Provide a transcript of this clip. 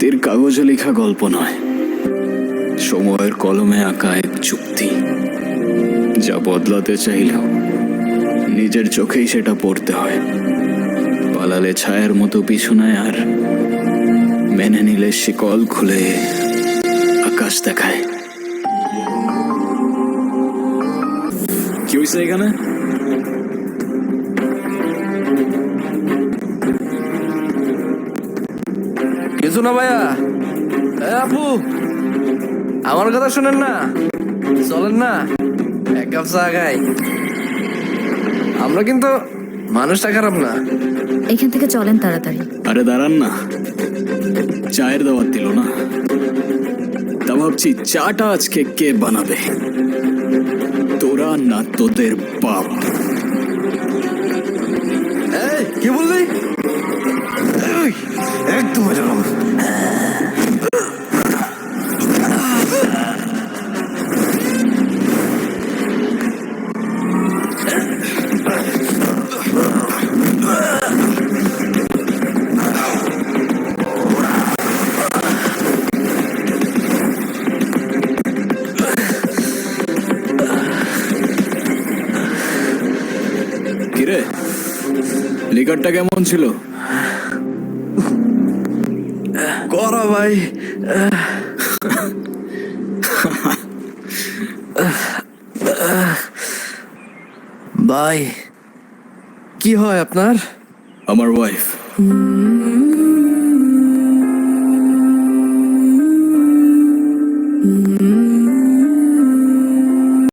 হাতের কাগজে লেখা গল্প নয়, সময়ের কলমে আঁকা এক চুক্তি, যা বদলাতে চাইলেও নিজের চোখেই সেটা পড়তে হয়। পালালে ছায়ার মতো পিছনে, আর মেনে নিলে শিকল খুলে আকাশ দেখায়। কি হয়েছে এখানে? কিছু না ভাইয়া। আপু, আমার কথা শুনেন না, চলেন না এক কাপ চা খাই। আমরা কিন্তু মানুষটা খারাপ না। এখান থেকে চলেন তাড়াতাড়ি। আরে দাঁড়ান না, চায়ের দাওয়াত দিল না, তা ভাবছি চাটা আজকে কে বানাবে, তোরা না তোদের বাপ? এই, কি বললি? একদম কিরে, লিকারটা কেমন ছিল? করা ভাই। ভাই, কি হয় আপনার? আমার ওয়াইফ।